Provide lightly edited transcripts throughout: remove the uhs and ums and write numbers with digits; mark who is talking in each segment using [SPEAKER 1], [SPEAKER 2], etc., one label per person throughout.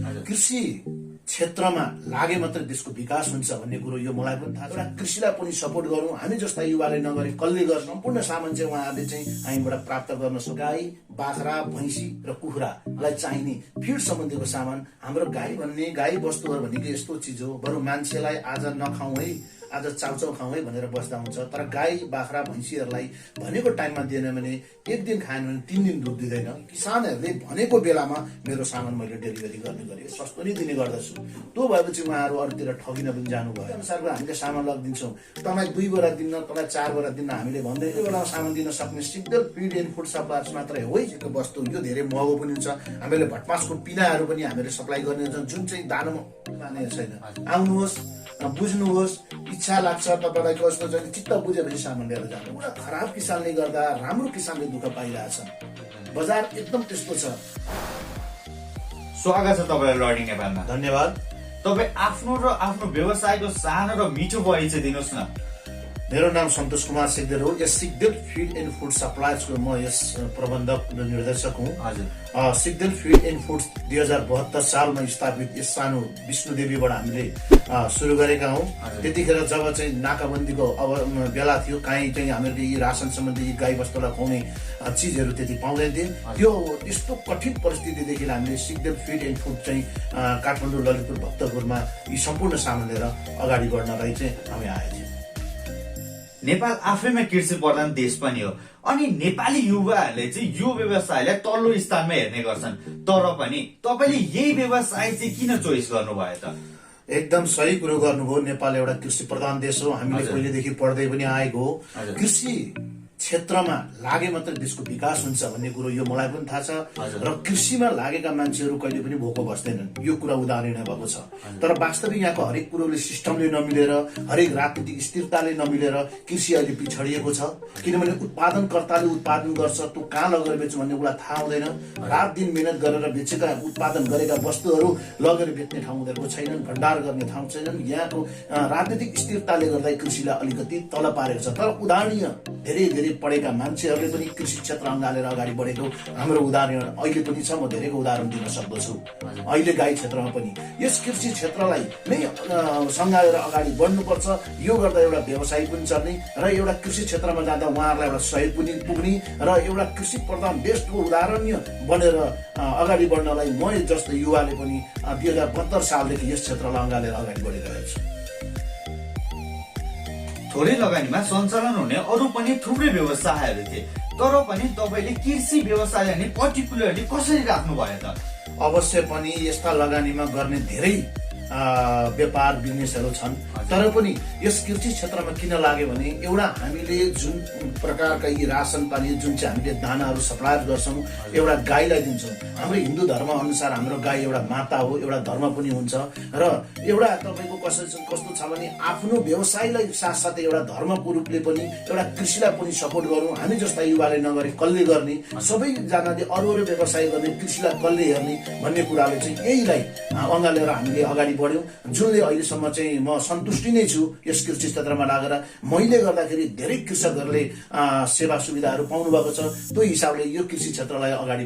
[SPEAKER 1] कृषि क्षेत्रमा लागे मात्रै देशको विकास हुन्छ भन्ने कुरो यो मलाई पनि थाहा छ। एउटा कृषिलाई पनि सपोर्ट गरौँ, हामी जस्ता युवाले नगरे कसले गर्छ? सम्पूर्ण सामान चाहिँ उहाँहरूले चाहिँ हामीबाट प्राप्त गर्न सक्छ। गाई, बाख्रा, भैँसी र कुखुरालाई चाहिने फिड सम्बन्धीको सामान, हाम्रो गाई वस्तुहरू भनेको यस्तो चिज हो, बरु मान्छेलाई आज नखाउँ है, आज चाउचाउ खाउँ है भनेर बस्दा हुन्छ, तर गाई बाख्रा भैँसीहरूलाई भनेको टाइममा दिएन भने, एक दिन खाएन भने 3 दिन दुध दिँदैन। किसानहरूले भनेको बेलामा मेरो सामान मैले डेलिभरी गर्ने गरेँ, सस्तो नै दिने गर्दछु। त्यो भएपछि उहाँहरू अरूतिर ठगिन पनि जानुभयो। अनुसारको हामीले सामान लगिदिन्छौँ, तपाईँ 2 बोरा दिन्न, तपाईँ 4 बोरा दिन्न हामीले भन्दै त्यो बेलामा सामान दिन सक्ने signal feed and food suppliers मात्रै हो। यो वस्तु यो धेरै महँगो पनि हुन्छ। हामीले भटमासको पिनाहरू पनि हामीले सप्लाई गर्ने हुन्छ, जुन चाहिँ दानामा मानेको छैन। आउनुहोस्, बुझ्नुहोस्, इच्छा लाग्छ तपाईँलाई कस्तो छ, चित्त बुझेपछि सामान लिएर जानु। एउटा खराब किसानले गर्दा राम्रो किसानले दुःख पाइरहेछ। बजार एकदम त्यस्तो छ।
[SPEAKER 2] स्वागत छ तपाईँलाई लर्निङ नेपालमा।
[SPEAKER 1] धन्यवाद।
[SPEAKER 2] तपाईँ आफ्नो व्यवसायको सानो र मिठो परिचय दिनुहोस् न।
[SPEAKER 1] मेरो नाम सन्तोष कुमार सिग्देल हो। यस सिग्देल फिड एन्ड फुड सप्लायर्सको म यस प्रबन्धक र निर्देशक हुँ। सिग्देल फिड एन्ड फुड 2072 सालमा स्थापित यस सानो विष्णुदेवीबाट हामीले सुरु गरेका हौँ। त्यतिखेर जब चाहिँ नाकाबन्दीको बेला थियो, काहीँ चाहिँ हामीले यी रासन सम्बन्धी यी गाई बस्तुलाई खुवाउने चिजहरू त्यति पाउँदैन थिए। त्यो त्यस्तो कठिन परिस्थितिदेखि हामीले सिग्देल फिड एन्ड फुड चाहिँ काठमाडौँ, ललितपुर, भक्तपुरमा यी सम्पूर्ण सामान लिएर अगाडि बढ्नलाई चाहिँ हामी आएका थियौँ।
[SPEAKER 2] नेपाल आफैमा कृषि प्रधान देश पनि हो, अनि नेपाली युवाहरूले चाहिँ यो व्यवसायलाई तल्लो स्थानमा हेर्ने गर्छन्। तर पनि तपाईँले यही व्यवसाय चाहिँ किन चोइस गर्नुभयो त?
[SPEAKER 1] एकदम सही कुरो गर्नुभयो। नेपाल एउटा कृषि प्रधान देश हो। हामीले पहिलेदेखि पढ्दै पनि आएको हो। कृषि क्षेत्रमा लागे मात्रै देशको विकास हुन्छ भन्ने कुरो यो मलाई पनि थाहा छ। र कृषिमा लागेका मान्छेहरू कहिले पनि भोको बस्दैनन्, यो कुरा उदाहरण भएको छ। तर वास्तविक यहाँको हरेक कुरोले सिस्टमले नमिलेर, हरेक राजनीतिक स्थिरताले नमिलेर कृषि अहिले पिछडिएको छ। किनभने उत्पादनकर्ताले उत्पादन गर्छ, त्यो कहाँ लगेर बेच्छ भन्ने कुरा थाहा हुँदैन। रात दिन मेहनत गरेर बेचेका उत्पादन गरेका वस्तुहरू लगेर बेच्ने ठाउँ उनीहरूको छैनन्, भण्डार गर्ने ठाउँ छैनन्। यहाँको राजनीतिक स्थिरताले गर्दा कृषिलाई अलिकति तल पारेको छ। तर उदाहरणीय धेरै पढेका मान्छेहरूले पनि कृषि क्षेत्र अँगालेर अगाडि बढेको हाम्रो उदाहरण अहिले पनि छ। म धेरैको उदाहरण दिन सक्दछु। अहिले गाई क्षेत्रमा पनि यस कृषि क्षेत्रलाई नै सँगालेर अगाडि बढ्नुपर्छ। यो गर्दा एउटा व्यवसाय पनि चल्ने र एउटा कृषि क्षेत्रमा जाँदा उहाँहरूलाई एउटा सहयोग पनि पुग्ने र एउटा कृषि प्रधान देशको उदाहरणीय बनेर अगाडि बढ्नलाई म जस्तो युवाले पनि 2072 सालदेखि यस क्षेत्रलाई अँगालेर अगाडि बढिरहेको छु।
[SPEAKER 2] थोरै लगानीमा सञ्चालन हुने अरू पनि थुप्रै व्यवसायहरू थिए, तर पनि तपाईँले कृषि व्यवसायलाई नै पर्टिकुलरली कसरी राख्नु भयो त?
[SPEAKER 1] अवश्य पनि यस्ता लगानीमा गर्ने धेरै व्यापार बिजनेसहरू छन्, तर पनि यस कृषि क्षेत्रमा किन लाग्यो भने एउटा हामीले जुन प्रकारका यी रासन पानी जुन चाहिँ हामीले दानाहरू सप्लाई गर्छौँ, एउटा गाईलाई दिन्छौँ। हाम्रो हिन्दू धर्म अनुसार हाम्रो गाई एउटा माता हो, एउटा धर्म पनि हुन्छ। र एउटा तपाईँको कस्तो छ भने आफ्नो व्यवसायलाई साथसाथै एउटा धर्मको रूपले पनि एउटा कृषिलाई पनि सपोर्ट गरौँ। हामी जस्ता युवाले नगरे कसले गर्ने? सबैजनाले अरू व्यवसाय गर्ने, कृषिलाई कसले हेर्ने भन्ने कुराले चाहिँ यहीलाई अँगालेर हामीले अगाडि बढ्यौँ, जुनले अहिलेसम्म चाहिँ म सन्तुष्टि नै छु यस कृषि क्षेत्रमा लागेर। मैले गर्दाखेरि धेरै कृषकहरूले सेवा सुविधाहरू पाउनु भएको छ। त्यो हिसाबले यो कृषि क्षेत्रलाई अगाडि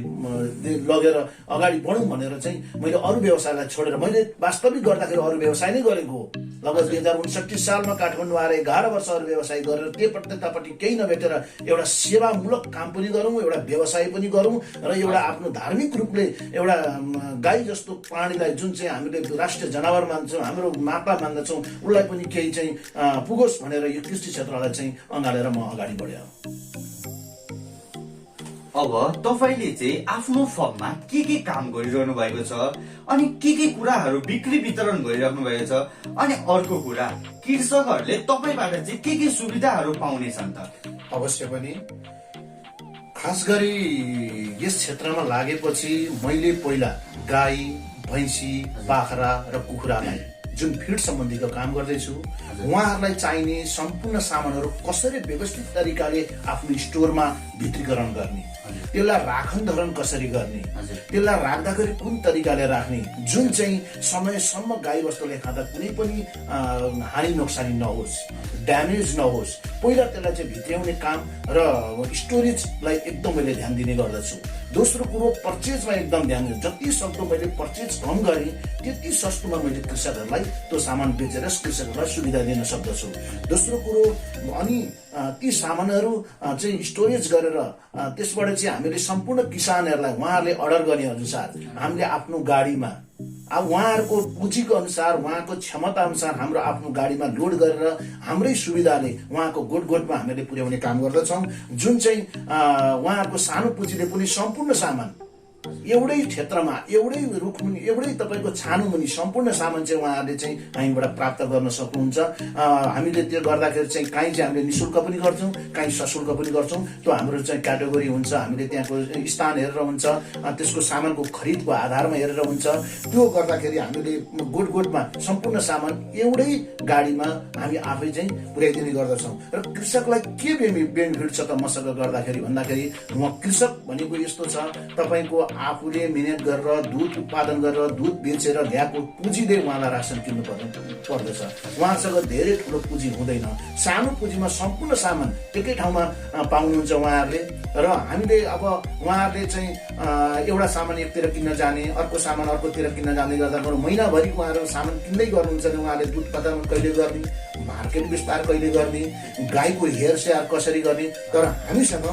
[SPEAKER 1] लगेर अगाडि बढौँ भनेर चाहिँ मैले अरू व्यवसायलाई छोडेर, मैले वास्तविक गर्दाखेरि अरू व्यवसाय नै गरेको हो। लगभग 2059 सालमा काठमाडौँ आएर 11 वर्ष अरू व्यवसाय गरेर त्यतापट्टि केही नभेटेर एउटा सेवामूलक काम पनि गरौँ, एउटा व्यवसाय पनि गरौँ र एउटा आफ्नो धार्मिक रूपले एउटा गाई जस्तो प्राणीलाई जुन चाहिँ हामीले राष्ट्रिय जनावर मान्छौँ, हाम्रो माता मान्दछौँ, उसलाई पनि केही चाहिँ पुगोस् भनेर यो कृषि क्षेत्रलाई चाहिँ अँगालेर म अगाडि बढ्यो।
[SPEAKER 2] अब तपाईँले चाहिँ आफ्नो फर्ममा के काम गरिरहनु भएको छ, अनि के कुराहरू बिक्री वितरण गरिराख्नु भएको छ, अनि अर्को कुरा कृषकहरूले तपाईँबाट चाहिँ के सुविधाहरू पाउनेछन् त?
[SPEAKER 1] अवश्य पनि खास गरी यस क्षेत्रमा लागेपछि मैले पहिला गाई, भैँसी, बाख्रा र कुखुरालाई जुन फिड सम्बन्धीको काम गर्दैछु, उहाँहरूलाई चाहिने सम्पूर्ण सामानहरू कसरी व्यवस्थित तरिकाले आफ्नो स्टोरमा भित्रीकरण गर्ने, त्यसलाई राखन धरन कसरी गर्ने, त्यसलाई राख्दाखेरि कुन तरिकाले राख्ने, जुन चाहिँ समयसम्म गाई वस्तुले खाँदा कुनै पनि हानि नोक्सानी नहोस्, ड्यामेज नहोस्, पहिला त्यसलाई चाहिँ भित्र्याउने काम र स्टोरेजलाई एकदम मैले ध्यान दिने गर्दछु। दोस्रो कुरो पर्चेजमा एकदम ध्यान दिनु। जति सक्दो मैले पर्चेज कम गरेँ त्यति सस्तोमा मैले कृषकहरूलाई त्यो सामान बेचेर कृषकहरूलाई सुविधा दिन सक्दछु। दोस्रो कुरो अनि ती सामानहरू चाहिँ स्टोरेज गरेर त्यसबाट चाहिँ हामीले सम्पूर्ण किसानहरूलाई उहाँहरूले अर्डर गर्ने अनुसार हामीले आफ्नो गाडीमा अब उहाँहरूको पुँजीको अनुसार उहाँको क्षमता अनुसार हाम्रो आफ्नो गाडीमा लोड गरेर हाम्रै सुविधाले उहाँको गोठमा हामीले पुर्याउने काम गर्दछौँ। जुन चाहिँ उहाँहरूको सानो पुँजीले पनि सम्पूर्ण सामान एउटै क्षेत्रमा एउटै रुखमुनि एउटै तपाईँको छानुमुनि सम्पूर्ण सामान चाहिँ उहाँहरूले चाहिँ हामीबाट प्राप्त गर्न सक्नुहुन्छ। हामीले त्यो गर्दाखेरि चाहिँ काहीँ चाहिँ हामीले निःशुल्क पनि गर्छौँ, काहीँ सशुल्क पनि गर्छौँ। त्यो हाम्रो चाहिँ क्याटेगोरी हुन्छ, हामीले त्यहाँको स्थान हेरेर हुन्छ, त्यसको सामानको खरिदको आधारमा हेरेर हुन्छ। त्यो गर्दाखेरि हामीले गोठमा सम्पूर्ण सामान एउटै गाडीमा हामी आफै चाहिँ पुर्याइदिने गर्दछौँ। र कृषकलाई के बेनिफिट छ त मसँग गर्दाखेरि भन्दाखेरि कृषक भनेको यस्तो छ, तपाईँको आफूले मिहिनेत गरेर दुध उत्पादन गरेर दुध बेचेर ल्याएको पुँजीले उहाँलाई रासन किन्नु पर्दछ। उहाँसँग धेरै ठुलो पुँजी हुँदैन, सानो पुँजीमा सम्पूर्ण सामान एकै ठाउँमा पाउनुहुन्छ उहाँहरूले। र हामीले अब उहाँहरूले चाहिँ एउटा सामान एकतिर किन्न जाने, अर्को सामान अर्कोतिर किन्न जाने गर्दा महिनाभरि उहाँहरू सामान किन्दै गर्नुहुन्छ भने उहाँहरूले दुध उत्पादन कहिले गर्ने, मार्केट विस्तार कहिले गर्ने, गाईको हेरस्याहार कसरी गर्ने। तर हामीसँग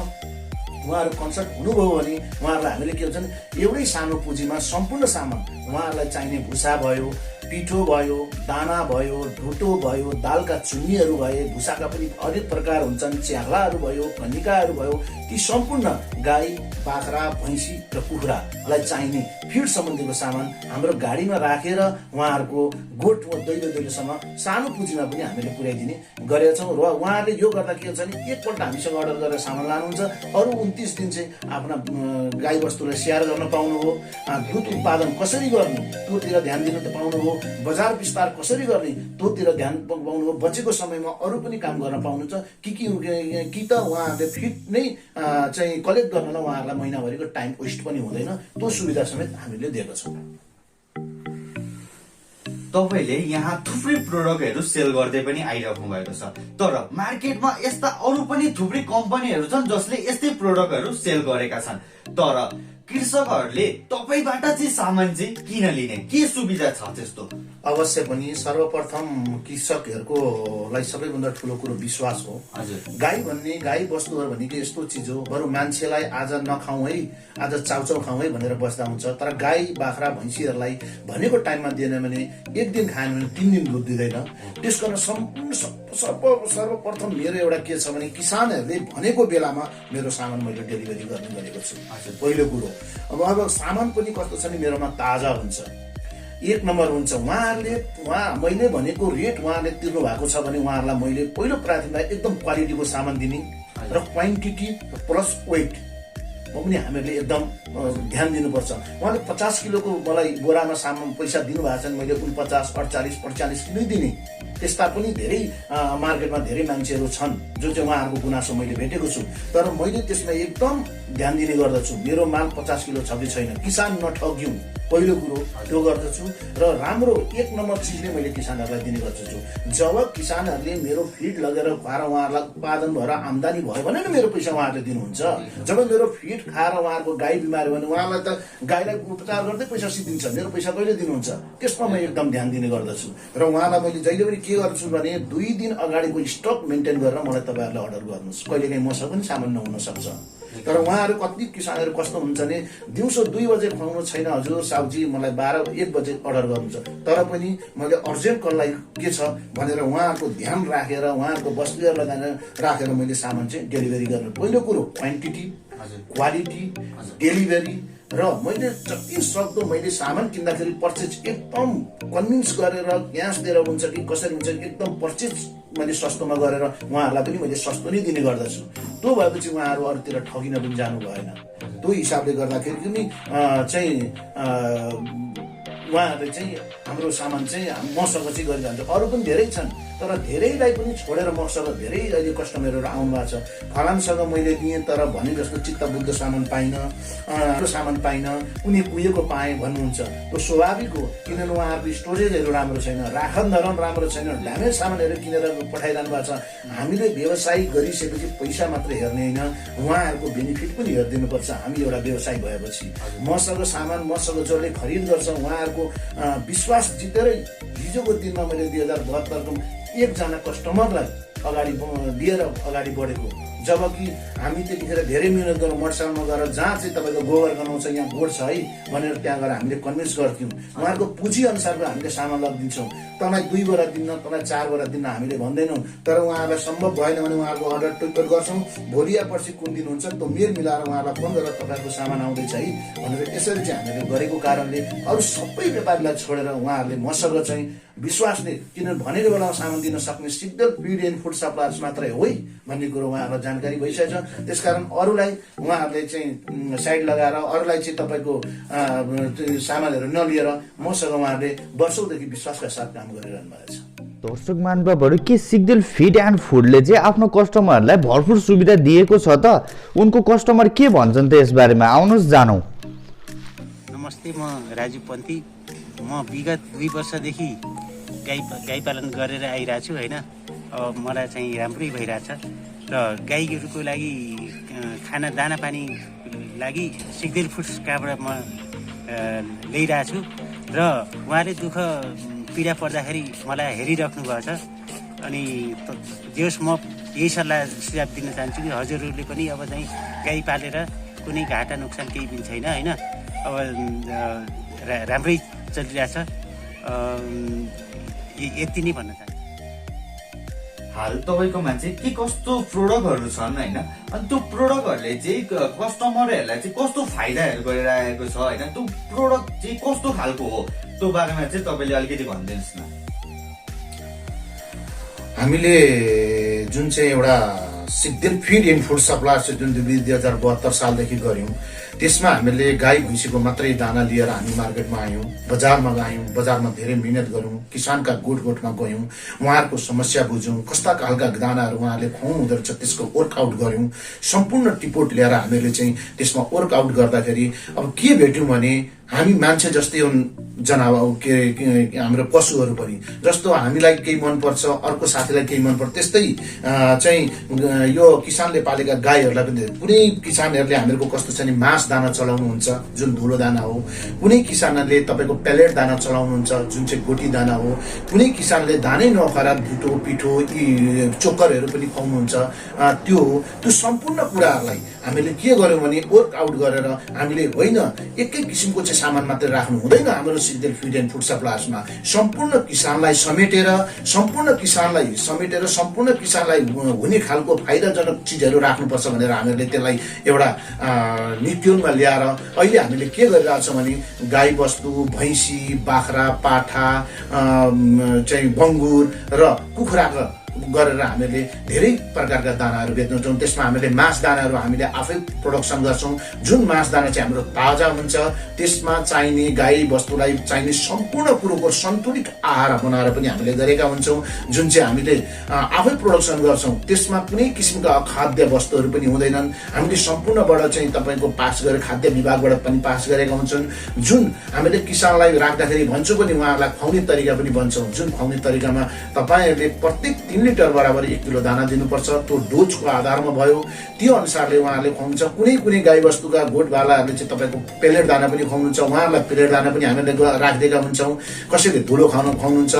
[SPEAKER 1] उहाँहरू कन्सल्ट हुनुभयो भने उहाँहरूलाई हामीले के भन्छ एउटै सानो पुँजीमा सम्पूर्ण सामान उहाँहरूलाई चाहिने भुसा भयो, पिठो भयो, दाना भयो, ढुटो भयो, दालका चुन्नीहरू भए, भुसाका पनि अनेक प्रकार हुन्छन्, च्याख्लाहरू भयो, कनिकाहरू भयो, ती सम्पूर्ण गाई, बाख्रा, भैँसी र कुखुरालाई चाहिने फिड सम्बन्धीको सामान हाम्रो गाडीमा राखेर उहाँहरूको गोठ दैलोसम्म सानो पुँजीमा पनि हामीले पुर्याइदिने गरेका छौँ। र उहाँहरूले यो गर्दा के हुन्छ भने एकपल्ट हामीसँग अर्डर गरेर सामान लानुहुन्छ, अरू 29 दिन चाहिँ आफ्ना गाईबस्तुलाई स्याहार गर्न पाउनुभयो, दुध उत्पादन कसरी गर्ने त्योतिर ध्यान दिन त पाउनुभयो, बजार विस्तार कसरी गर्ने त्योतिर ध्यान पाउनुभयो, बचेको समयमा अरू पनि काम गर्न पाउनुहुन्छ। कि त उहाँहरूले फिट नै चाहिँ कलेक्ट गर्नलाई उहाँहरूलाई महिनाभरिको टाइम वेस्ट पनि हुँदैन। त्यो सुविधा समेत हामीले दिएका छौँ।
[SPEAKER 2] तपाईँले यहाँ थुप्रै प्रोडक्टहरू सेल गर्दै पनि आइराख्नु भएको छ, तर मार्केटमा यस्ता अरू पनि थुप्रै कम्पनीहरू छन् जसले यस्तै प्रोडक्टहरू सेल गरेका छन्। तर कृषकहरूले तपाईँबाट चाहिँ सामान चाहिँ किन लिने, के सुविधा छ त्यस्तो?
[SPEAKER 1] अवश्य पनि सर्वप्रथम कृषकहरूको लागि सबैभन्दा ठुलो कुरो विश्वास हो। गाई वस्तुहरू भनेको यस्तो चिज हो, बरु मान्छेलाई आज नखाउँ है, आज चाउचाउ खाउँ है भनेर बस्दा हुन्छ, तर गाई बाख्रा भैँसीहरूलाई भनेको टाइममा दिएन भने एक दिन खाएन भने 3 दिन दुध दिँदैन। त्यस कारण सर्वप्रथम मेरो एउटा के छ भने किसानहरूले भनेको बेलामा मेरो सामान मैले डेलिभरी गर्ने गरेको छु। पहिलो कुरो अब सामान पनि कस्तो छ भने मेरोमा ताजा हुन्छ, 1 नम्बर हुन्छ। मैले भनेको रेट उहाँले तिर्नु भएको छ भने उहाँहरूलाई मैले पहिलो प्राथमिकता एकदम क्वालिटीको सामान दिने र क्वान्टिटी प्लस वेट पनि हामीले एकदम ध्यान दिनुपर्छ। उहाँले 50 किलोको मलाई बोरामा सामान पैसा दिनुभएको छ भने मैले 49, 48, 45 किलो दिने। त्यस्ता पनि धेरै मार्केटमा धेरै मान्छेहरू छन् जो चाहिँ उहाँहरूको गुनासो मैले भेटेको छु। तर मैले त्यसमा एकदम ध्यान दिने गर्दछु, मेरो माल 50 किलो छ कि छैन, किसान नठग्यौँ पहिलो कुरो त्यो गर्दछु। र राम्रो 1 नम्बर चिजले मैले किसानहरूलाई दिने गर्दछु। जब किसानहरूले मेरो फिड लगेर खुवाएर उहाँहरूलाई उत्पादन भएर आम्दानी भयो भने न मेरो पैसा उहाँहरूले दिनुहुन्छ। जब मेरो फिड खाएर उहाँहरूको गाई बिमारी भने उहाँलाई त गाईलाई उपचार गर्दै पैसा सिद्धिन्छ, मेरो पैसा कहिले दिनुहुन्छ? त्यसमा म एकदम ध्यान दिने गर्दछु। र उहाँलाई मैले जहिले पनि के गर्छु भने 2 दिन अगाडिको स्टक मेन्टेन गरेर मलाई तपाईँहरूले अर्डर गर्नुहोस्। कहिलेकाहीँ मसँग पनि सामान नहुन सक्छ। तर उहाँहरू कति किसानहरू कस्तो हुन्छ भने दिउँसो 2 बजे खुवाउनु छैन हजुर साउजी, मलाई 12-1 बजे अर्डर गर्नुहुन्छ, तर पनि मैले अर्जेन्ट कललाई के छ भनेर उहाँहरूको ध्यान राखेर उहाँहरूको वस्तुहरूलाई राखेर मैले सामान चाहिँ डेलिभरी गर्नु। पहिलो कुरो क्वान्टिटी, क्वालिटी, डेलिभरी र मैले जति सक्दो मैले सामान किन्दाखेरि पर्चेज एकदम कन्भिन्स गरेर ग्यास दिएर हुन्छ कि कसरी हुन्छ एकदम पर्चेज मैले सस्तोमा गरेर उहाँहरूलाई पनि मैले सस्तो नै दिने गर्दछु। त्यो भएपछि उहाँहरू अरूतिर ठगिन पनि जानु भएन। त्यो हिसाबले गर्दाखेरि पनि चाहिँ उहाँहरूले चाहिँ हाम्रो सामान चाहिँ मसँग चाहिँ गरिरहन्छ। अरू पनि धेरै छन्, तर धेरैलाई पनि छोडेर मसँग धेरै अहिले कस्टमरहरू आउनु भएको छ। फलामसँग मैले लिएँ तर भने जस्तो चित्त बुद्ध सामान पाइनँ, राम्रो सामान पाइनँ, कुनै कुहिएको पाएँ भन्नुहुन्छ। त्यो स्वाभाविक हो, किनभने उहाँहरूको स्टोरेजहरू राम्रो छैन, राखन धरन राम्रो छैन, ड्यामेज सामानहरू किनेर पठाइरहनु भएको छ। हामीले व्यवसाय गरिसकेपछि पैसा मात्रै हेर्ने होइन, उहाँहरूको बेनिफिट पनि हेरिदिनुपर्छ। हामी एउटा व्यवसाय भएपछि मसँग सामान मसँग जसले खरिद गर्छ उहाँहरूको विश्वास जितेरै हिजोको दिनमा मैले 2072 को एकजना कस्टमरलाई अगाडि लिएर अगाडि बढेको। जबकि हामी त्यतिखेर धेरै मिहिनेत गर्नु, मोटरसाइकलमा गएर जहाँ चाहिँ तपाईँको गोबर गनाउँछ यहाँ गोठ छ है भनेर त्यहाँ गएर हामीले कन्भिन्स गर्थ्यौँ। उहाँहरूको पुँजी अनुसारको हामीले सामान लगिदिन्छौँ। तँलाई 2 बोरा दिन्न, तँलाई 4 बोरा दिन्न हामीले भन्दैनौँ। तर उहाँहरूलाई सम्भव भएन भने उहाँहरूको अर्डर टिकट गर्छौँ। भोलि या पर्सि कुन दिन हुन्छ त्यो मेल मिलाएर उहाँहरूलाई फोन गरेर तपाईँको सामान आउँदैछ है भनेर यसरी चाहिँ हामीले गरेको कारणले अरू सबै व्यापारीलाई छोडेर उहाँहरूले मसँग चाहिँ विश्वासले, किनभने भनेको बेलामा सामान दिन सक्ने signal feed and food suppliers मात्रै हो भन्ने कुरो उहाँहरूलाई जानकारी भइसकेको छ। त्यसकारण अरूलाई उहाँहरूले चाहिँ साइड लगाएर अरूलाई चाहिँ तपाईँको सामानहरू नलिएर मसँग उहाँहरूले वर्षौँदेखि विश्वासका साथ काम गरिरहनु भएको छ।
[SPEAKER 3] दर्शक महानुभावहरू, के सिग्देल फिड एन्ड फुडले चाहिँ आफ्नो कस्टमरहरूलाई भरपुर सुविधा दिएको छ त? उनको कस्टमर के भन्छन् त यसबारेमा? आउनुहोस् जानौँ।
[SPEAKER 4] नमस्ते, म राजु पन्ती। म विगत 2 वर्षदेखि गाई पालन गरेर आइरहेको छु होइन। अब मलाई चाहिँ राम्रै भइरहेछ र गाईहरूको लागि खाना दाना पानी लागि सिग्देल फुड्स कहाँबाट म ल्याइरहेको छु र उहाँले दुःख पीडा पर्दाखेरि मलाई हेरिराख्नु भएको छ। अनि जस म यही सल्लाह सुझाव दिन चाहन्छु कि हजुरहरूले पनि अब चाहिँ गाई पालेर कुनै घाटा नोक्सान केही पनि छैन होइन। अब राम्रै चलिरहेछ, यति नै भन्न चाहन्छु।
[SPEAKER 2] हाल तपाईँकोमा चाहिँ के कस्तो प्रोडक्टहरू छन् होइन, अनि त्यो प्रोडक्टहरूले चाहिँ कस्टमरहरूलाई चाहिँ कस्तो फाइदाहरू गरिरहेको छ होइन, त्यो प्रोडक्ट चाहिँ कस्तो खालको हो त्यो बारेमा चाहिँ तपाईँले अलिकति भनिदिनुहोस् न।
[SPEAKER 1] हामीले जुन चाहिँ एउटा Sigdel feed and food supplier चाहिँ जुन 2072 सालदेखि गऱ्यौँ, त्यसमा हामीले गाई भैँसीको मात्रै दाना लिएर हामी मार्केटमा आयौँ, बजारमा गयौँ, बजारमा धेरै मिहिनेत गऱ्यौँ, किसानका गोठमा गयौँ, उहाँहरूको समस्या बुझ्यौँ, कस्ता खालका दानाहरू उहाँहरूले खुवाउनु हुँदो रहेछ त्यसको वर्कआउट गऱ्यौँ। सम्पूर्ण रिपोर्ट ल्याएर हामीले चाहिँ त्यसमा वर्कआउट गर्दाखेरि अब के भेट्यौँ भने हामी मान्छे जस्तै जनावर के हाम्रो पशुहरू पनि जस्तो हामीलाई केही मनपर्छ अर्को साथीलाई केही मनपर्छ त्यस्तै चाहिँ यो किसानले पालेका गाईहरूलाई पनि कुनै किसानहरूले हामीहरूको कस्तो छ भने मास दाना चलाउनुहुन्छ जुन धुलो दाना हो, कुनै किसानले तपाईँको पेलेट दाना चलाउनुहुन्छ जुन चाहिँ गोटी दाना हो, कुनै किसानले धानै नखरा भुटो पिठो यी चोकरहरू पनि खुवाउनुहुन्छ। त्यो सम्पूर्ण कुराहरूलाई हामीले के गर्यौँ भने वर्कआउट गरेर हामीले होइन एकै किसिमको चाहिँ सामान मात्रै राख्नु हुँदैन। हाम्रो सिग्देल फिड एन्ड फुड सप्लायर्समा सम्पूर्ण किसानलाई समेटेर सम्पूर्ण किसानलाई हुने खालको फाइदाजनक चिजहरू राख्नुपर्छ भनेर हामीले त्यसलाई एउटा नीतिमा ल्याएर अहिले हामीले के गरिरहेछौँ भने गाई बस्तु, भैँसी, बाख्रा, पाठा चाहिँ बङ्गुर र कुखुराको गरेर हामीले धेरै प्रकारका दानाहरू बेच्छौँ। त्यसमा हामीले मास दानाहरू हामीले आफै प्रोडक्सन गर्छौँ। जुन मास दाना चाहिँ हाम्रो ताजा हुन्छ, त्यसमा चाहिने गाई बस्तुलाई चाहिने सम्पूर्ण कुरोको सन्तुलित आहार बनाएर पनि हामीले गरेका हुन्छौँ। जुन चाहिँ हामीले आफै प्रोडक्सन गर्छौँ, त्यसमा कुनै किसिमका अखाद्य वस्तुहरू पनि हुँदैनन्। हामीले सम्पूर्णबाट चाहिँ तपाईँको पास गरेर खाद्य विभागबाट पनि पास गरेका हुन्छन्। जुन हामीले किसानलाई राख्दाखेरि भन्छौँ पनि उहाँहरूलाई खुवाउने तरिका पनि भन्छौँ। जुन खुवाउने तरिकामा तपाईँहरूले प्रत्येक 3 लिटर बराबर 1 किलो दाना दिनुपर्छ। त्यो डोजको आधारमा भयो, त्यो अनुसारले उहाँहरूले खुवाउनुहुन्छ। कुनै गाईबस्तुका गोठवालाहरूले चाहिँ तपाईँको पेलेट दाना पनि खुवाउनुहुन्छ, उहाँहरूलाई पेलेट दाना पनि हामीले राखिदिएका हुन्छौँ। कसैले धुलो खुवाउनुहुन्छ।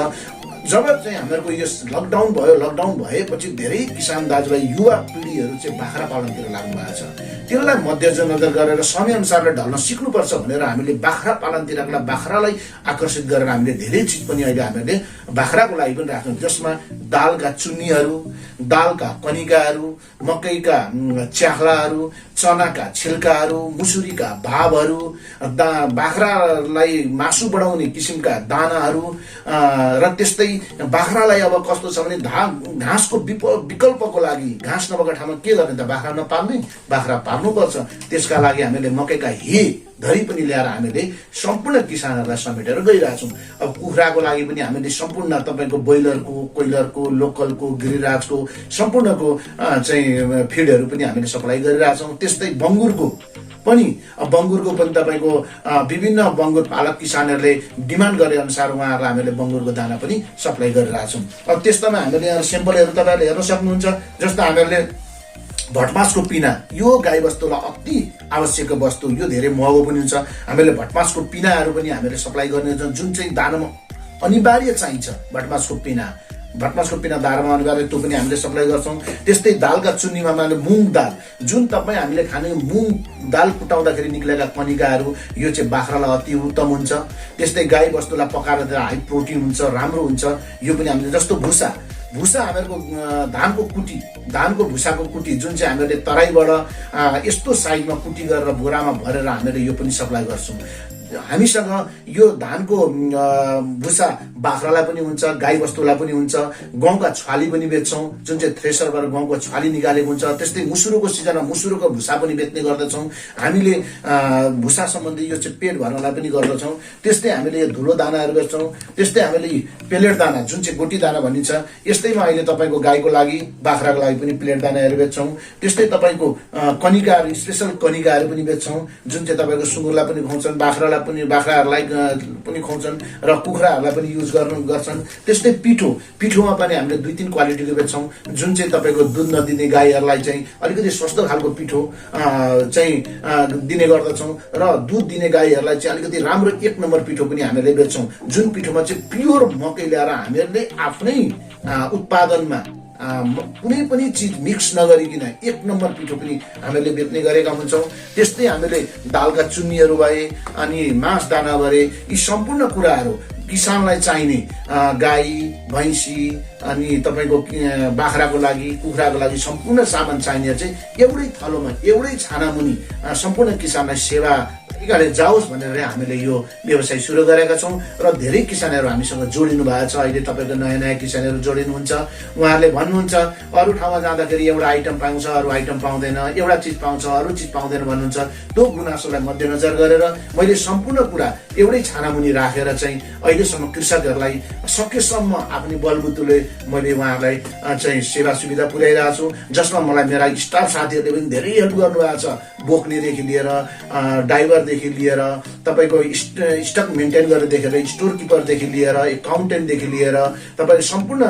[SPEAKER 1] जब चाहिँ हामीहरूको यो लकडाउन भएपछि धेरै किसान दाजुभाइ युवा पिँढीहरू चाहिँ बाख्रा पालनतिर लाग्नु भएको छ। त्यसलाई मध्यनजर गरेर समयअनुसारले ढल्न सिक्नुपर्छ भनेर हामीले बाख्रा पालनतिरका बाख्रालाई आकर्षित गरेर हामीले धेरै चिज पनि अहिले हामीले बाख्राको लागि पनि राख्छौँ। जसमा दालका चुन्नीहरू, दालका कनिकाहरू, मकैका च्याख्लाहरू, चनाका छिल्काहरू, मुसुरीका भावहरू, बाख्रालाई मासु बढाउने किसिमका दानाहरू र त्यस्तै बाख्रालाई अब कस्तो छ भने घाँसको विकल्पको लागि घाँस नभएको ठाउँमा के गर्ने त बाख्रा नपाल्ने, बाख्रा पाल्नुपर्छ। त्यसका लागि हामीले मकैका धरि पनि ल्याएर हामीले सम्पूर्ण किसानहरूलाई समेटेर गइरहेछौँ। अब कुखुराको लागि पनि हामीले सम्पूर्ण तपाईँको ब्रोइलरको, कोइलरको, लोकलको, गिरिराजको सम्पूर्णको चाहिँ फिडहरू पनि हामीले सप्लाई गरिरहेछौँ। त्यस्तै बङ्गुरको पनि तपाईँको विभिन्न बङ्गुर पालक किसानहरूले डिमान्ड गरे अनुसार उहाँहरूलाई हामीले बङ्गुरको दाना पनि सप्लाई गरिरहेछौँ। अब त्यस्तोमा हामीले यहाँ सेम्पलहरू तपाईँहरूले हेर्न सक्नुहुन्छ। जस्तो हामीहरूले भटमासको पिना, यो गाईबस्तुलाई अति आवश्यक वस्तु, यो धेरै महँगो पनि हुन्छ। हामीले भटमासको पिनाहरू पनि हामीले सप्लाई गर्ने छौँ, जुन चाहिँ दानामा अनिवार्य चाहिन्छ। भटमासको पिना दानामा अनिवार्य, त्यो पनि हामीले सप्लाई गर्छौँ। त्यस्तै दालका चुन्नीमा माने मुङ दाल, जुन तपाईँ हामीले खाने मुङ दाल कुटाउँदाखेरि निक्लेका कनिकाहरू, यो चाहिँ बाख्रालाई अति उत्तम हुन्छ। त्यस्तै गाई बस्तुलाई पकाएर दिँदा हाई प्रोटिन हुन्छ, राम्रो हुन्छ। यो पनि हामीले जस्तो भुसा हामीहरूको धानको भुसाको कुटी, जुन चाहिँ हामीले तराईबाट यस्तो साइजमा कुटी गरेर बोरामा भरेर हामीले यो पनि सप्लाई गर्छौँ। हामीसँग यो धानको भुसा बाख्रालाई पनि हुन्छ, गाई बस्तुलाई पनि हुन्छ। गहुँका छाली पनि बेच्छौँ, जुन चाहिँ थ्रेसरबाट गहुँको छाली निकालेको हुन्छ। त्यस्तै मुसुरोको सिजनमा मुसुरोको भुसा पनि बेच्ने गर्दछौँ हामीले। भुसा सम्बन्धी यो चाहिँ पेट भर्नलाई पनि गर्दछौँ। त्यस्तै हामीले यो धुलो दानाहरू बेच्छौँ। त्यस्तै हामीले पेलेट दाना, जुन चाहिँ गोटी दाना भनिन्छ, यस्तैमा अहिले तपाईँको गाईको लागि, बाख्राको लागि पनि प्लेट दानाहरू बेच्छौँ। त्यस्तै तपाईँको कनिकाहरू, स्पेसल कनिकाहरू पनि बेच्छौँ, जुन चाहिँ तपाईँको सुँगुरलाई पनि खुवाउँछन्, बाख्राहरूलाई पनि खुवाउँछन् र कुखुराहरूलाई पनि युज गर्छन्। त्यस्तै पिठोमा पनि हामीले 2-3 क्वालिटीको बेच्छौँ, जुन चाहिँ तपाईँको दुध नदिने गाईहरूलाई चाहिँ अलिकति सस्तो खालको पिठो चाहिँ दिने गर्दछौँ र दुध दिने गाईहरूलाई चाहिँ अलिकति राम्रो 1 नम्बर पिठो पनि हामीले बेच्छौँ, जुन पिठोमा चाहिँ प्योर मकै ल्याएर हामीहरूले आफ्नै उत्पादनमा कुनै पनि चिज मिक्स नगरिकन 1 नम्बर पिठो पनि हामीले बेच्ने गरेका हुन्छौँ। त्यस्तै हामीले दालका चुन्नीहरू भए अनि मास दाना भए, यी सम्पूर्ण कुराहरू किसानलाई चाहिने गाई, भैँसी अनि तपाईँको बाख्राको लागि, कुखुराको लागि सम्पूर्ण सामान चाहिने चाहिँ एउटै थलोमा, एउटै छानामुनि सम्पूर्ण किसानलाई सेवा जाओस् भनेर हामीले यो व्यवसाय सुरु गरेका छौँ र धेरै किसानहरू हामीसँग जोडिनु भएको छ। अहिले तपाईँको नयाँ किसानहरू जोडिनुहुन्छ। उहाँहरूले भन्नुहुन्छ अरू ठाउँमा जाँदाखेरि एउटा आइटम पाउँछ, अरू आइटम पाउँदैन, एउटा चिज पाउँछ, अरू चिज पाउँदैन भन्नुहुन्छ। त्यो गुनासोलाई मध्यनजर गरेर मैले सम्पूर्ण कुरा एउटै छानामुनि राखेर चाहिँ अहिलेसम्म कृषकहरूलाई सकेसम्म आफ्नै बलबुतुले मैले उहाँहरूलाई चाहिँ सेवा सुविधा पुर्याइरहेको छु, जसमा मलाई मेरा स्टाफ साथीहरूले पनि धेरै हेल्प गर्नुभएको छ। बोक्नेदेखि लिएर, ड्राइभरदेखि लिएर, तपाईँको स्टक मेन्टेन गरेदेखि लिएर, स्टोर किपरदेखि लिएर, एकाउन्टेन्टदेखि लिएर तपाईँले सम्पूर्ण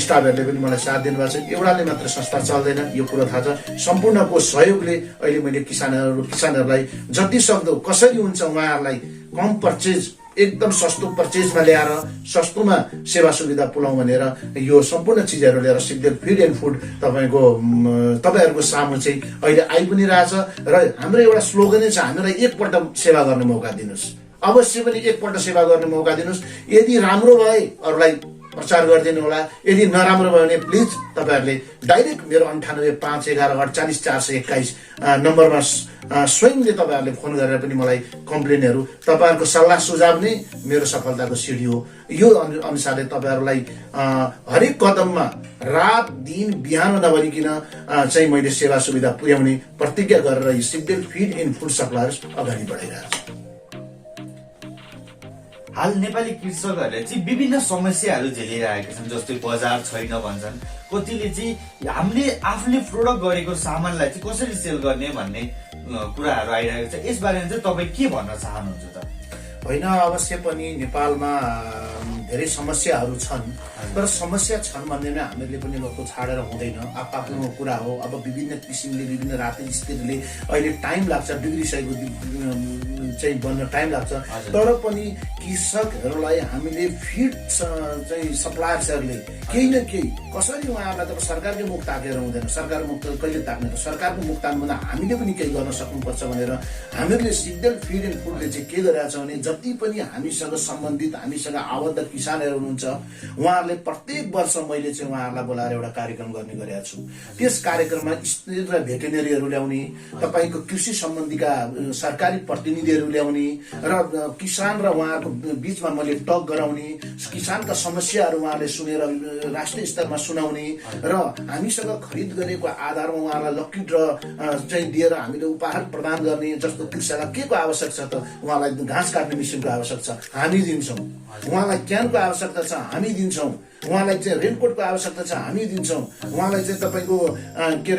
[SPEAKER 1] स्टाफहरूले पनि मलाई साथ दिनुभएको छ। एउटाले मात्र संस्था चल्दैन, यो कुरो थाहा छ। सम्पूर्णको सहयोगले अहिले मैले किसानहरूलाई जति सक्दो कसरी हुन्छ उहाँहरूलाई कम पर्चेज, एकदम सस्तो पर्चेजमा ल्याएर सस्तोमा सेवा सुविधा पुऱ्याउँ भनेर यो सम्पूर्ण चिजहरू लिएर सिग्देल फिड एन्ड फुड तपाईँहरूको सामु चाहिँ अहिले आइ पनि रहेछ। र हाम्रो एउटा स्लोगनै छ, हामीलाई एकपल्ट सेवा गर्ने मौका दिनुहोस्, अवश्य पनि एकपल्ट सेवा गर्ने मौका दिनुहोस्। यदि राम्रो भए अरूलाई प्रचार गरिदिनु होला, यदि नराम्रो भयो भने प्लिज तपाईँहरूले डाइरेक्ट मेरो 985111484121 नम्बरमा स्वयंले तपाईँहरूले फोन गरेर पनि मलाई कम्प्लेनहरू, तपाईँहरूको सल्लाह सुझाव नै मेरो सफलताको सिडी हो। यो अनुसारले तपाईँहरूलाई हरेक कदममा रात दिन बिहान नभनिकन चाहिँ मैले सेवा सुविधा पुर्याउने प्रतिज्ञा गरेर यो Sigdel feed and food suppliers अगाडि बढाइरहेको छु।
[SPEAKER 2] हाल नेपाली कृषकहरूले चाहिँ विभिन्न समस्याहरू झेलिरहेका छन्, जस्तै बजार छैन भन्छन्, कतिले चाहिँ हामीले आफूले प्रोडक्ट गरेको सामानलाई चाहिँ कसरी सेल गर्ने भन्ने कुराहरू आइरहेको छ। यसबारेमा चाहिँ तपाईँ के भन्न चाहनुहुन्छ त?
[SPEAKER 1] होइन, अवश्य पनि नेपालमा धेरै समस्याहरू छन्, तर समस्या छन् भन्ने नै हामीले पनि लोको छाडेर हुँदैन। आफ्नो कुरा हो। अब विभिन्न किसिमले, विभिन्न राजनीतिक स्थितिले अहिले टाइम लाग्छ, बिग्रिसकेको चाहिँ बन्न टाइम लाग्छ, तर पनि कृषकहरूलाई हामीले फिड चाहिँ सप्लायर्सहरूले केही न केही कसरी उहाँहरूलाई त सरकारकै मुख ताकेर हुँदैन। सरकार मुख कहिले ताक्ने, सरकारको मुख ताक्नुभन्दा हामीले पनि केही गर्न सक्नुपर्छ भनेर हामीले सिग्देल फिड एन्ड फुडले चाहिँ के गरिरहेको छ भने जति पनि हामीसँग सम्बन्धित, हामीसँग आबद्ध किसानहरू हुनुहुन्छ उहाँहरूले प्रत्येक वर्ष मैले चाहिँ उहाँहरूलाई बोलाएर एउटा कार्यक्रम गर्ने गरेका छु। त्यस कार्यक्रममा स्टेट र भेटेरिनरीहरू ल्याउने, तपाईँको कृषि सम्बन्धीका सरकारी प्रतिनिधिहरू ल्याउने र किसान र उहाँहरूको बीचमा मैले टक गराउने, किसानका समस्याहरू उहाँले सुनेर राष्ट्रिय स्तरमा सुनाउने र हामीसँग खरिद गरेको आधारमा उहाँलाई लकी ड्र चाहिँ दिएर हामीले उपहार प्रदान गर्ने। जस्तो कृषकलाई के को आवश्यक छ त उहाँलाई घाँस काट्ने मेसिनको आवश्यक छ, हामी दिन्छौँ। उहाँलाई क्यानको आवश्यकता छ, हामी दिन्छौँ। उहाँलाई चाहिँ रेनकोटको आवश्यकता छ, हामी दिन्छौँ। उहाँलाई चाहिँ तपाईँको के